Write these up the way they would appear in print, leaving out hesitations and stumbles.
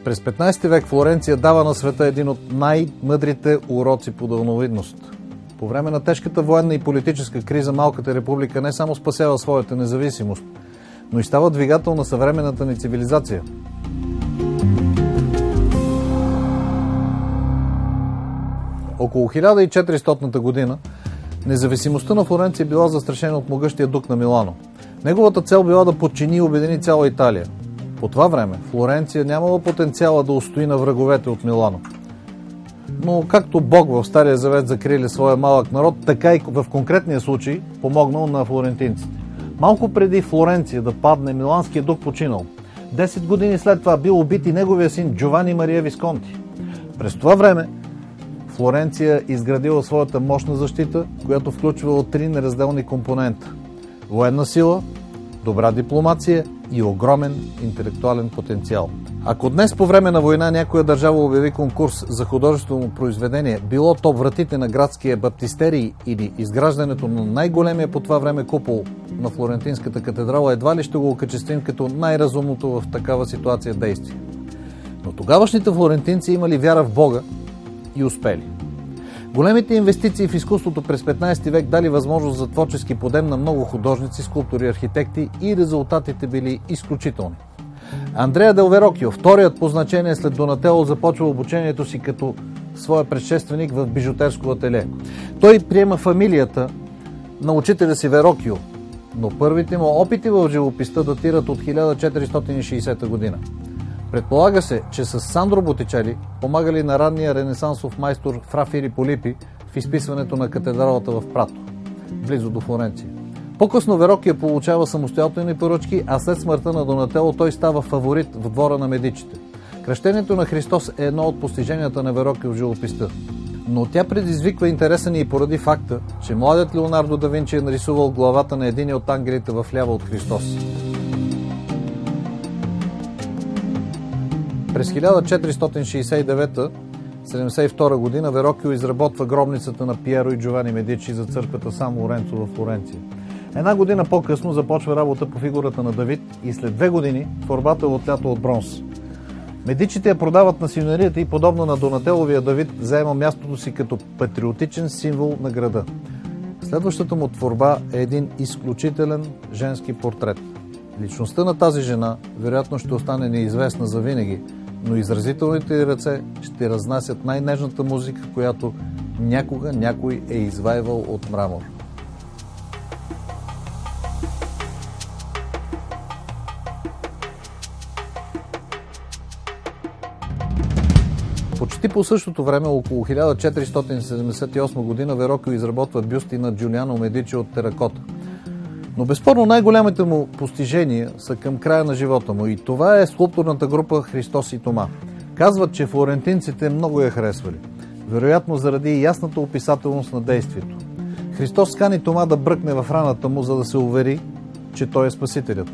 През 15 век Флоренция дава на света един от най-мъдрите уроци по далновидност. По време на тежката военна и политическа криза малката република не само спасява своята независимост, но и става двигател на съвременната ни цивилизация. Около 1400 година независимостта на Флоренция била застрашена от могъщия дух на Милано. Неговата цел била да подчини и обедини цяла Италия. По това време Флоренция нямала потенциала да устои на враговете от Милано. Но както Бог в Стария завет закрили своя малък народ, така и в конкретния случай помогнал на флорентинците. Малко преди Флоренция да падне, миланският дух починал. 10 години след това бил убит и неговия син Джовани Мария Висконти. През това време Флоренция изградила своята мощна защита, която включвала 3 неразделни компонента: военна сила, добра дипломация и огромен интелектуален потенциал. Ако днес по време на война някоя държава обяви конкурс за художествено произведение, било то вратите на градския баптистерий или изграждането на най-големия по това време купол на Флорентинската катедрала, едва ли ще го окачествим като най-разумното в такава ситуация действие. Но тогавашните флорентинци имали вяра в Бога и успели. Големите инвестиции в изкуството през 15 век дали възможност за творчески подем на много художници, скулптори, архитекти и резултатите били изключителни. Андреа дел Верокио, вторият по значение след Донателло, започва обучението си като своя предшественик в бижутерско ателие. Той приема фамилията на учителя си Верокио, но първите му опити в живописта датират от 1460 година. Предполага се, че с Сандро Ботичели помагали на ранния ренесансов майстор Фра Филипо Липи в изписването на катедралата в Прато, близо до Флоренция. По-късно Верокио получава самостоятелни поръчки, а след смъртта на Донателло той става фаворит в двора на Медичите. Кръщението на Христос е едно от постиженията на Верокио в живописта. Но тя предизвиква интереса ни и поради факта, че младият Леонардо да Винчи е нарисувал главата на един от ангелите в ляво от Христос. През 1469-72 година Верокио изработва гробницата на Пиеро и Джовани Медичи за църквата Сан Лоренцо в Флоренция. Една година по-късно започва работа по фигурата на Давид и след 2 години творбата е отлята от бронз. Медичите я продават на синерията и подобно на Донателовия Давид заема мястото си като патриотичен символ на града. Следващата му творба е един изключителен женски портрет. Личността на тази жена вероятно ще остане неизвестна завинаги, но изразителните й ръце ще разнасят най-нежната музика, която някога някой е извайвал от мрамор. Почти по същото време, около 1478 година, Верокио изработва бюсти на Джулиано Медичи от теракота. Но безспорно най-голямите му постижения са към края на живота му и това е скулптурната група Христос и Тома. Казват, че флорентинците много я харесвали, вероятно заради ясната описателност на действието. Христос кани Тома да бръкне в раната му, за да се увери, че той е Спасителят.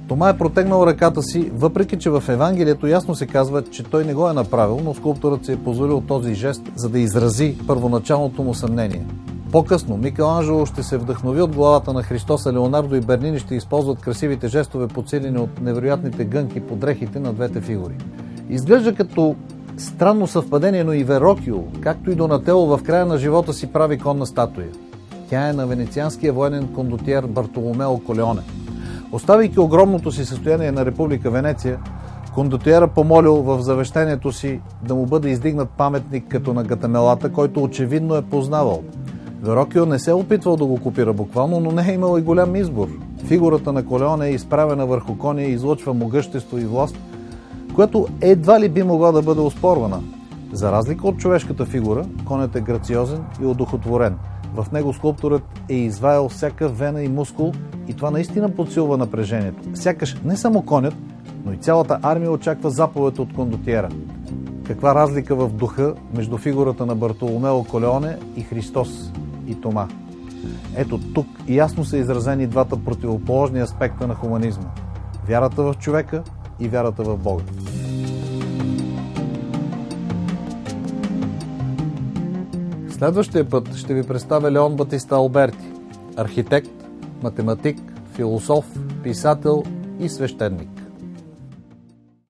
Тома е протегнал ръката си, въпреки че в Евангелието ясно се казва, че той не го е направил, но скулпторът се е позволил този жест, за да изрази първоначалното му съмнение. По-късно Микеланджело ще се вдъхнови от главата на Христос, а Леонардо и Бернини ще използват красивите жестове, подсилени от невероятните гънки по дрехите на двете фигури. Изглежда като странно съвпадение, но и Верокио, както и Донателло, в края на живота си прави конна статуя. Тя е на венецианския военен кондотиер Бартоломео Колеоне. Оставайки огромното си състояние на Република Венеция, кондотиера помолил в завещанието си да му бъде издигнат паметник като на Гатамелата, който очевидно е познавал. Верокио не се е опитвал да го копира буквално, но не е имал и голям избор. Фигурата на Колеоне е изправена върху коня и излъчва могъщество и власт, което едва ли би могла да бъде оспорвана. За разлика от човешката фигура, конят е грациозен и одухотворен. В него скулпторът е изваял всяка вена и мускул и това наистина подсилва напрежението. Сякаш не само конят, но и цялата армия очаква заповед от кондотиера. Каква разлика в духа между фигурата на Бартоломео Колеоне и Христос и Тома. Ето тук ясно са изразени двата противоположни аспекта на хуманизма. Вярата в човека и вярата в Бога. Следващия път ще ви представя Леон Батиста Алберти, архитект, математик, философ, писател и свещеник.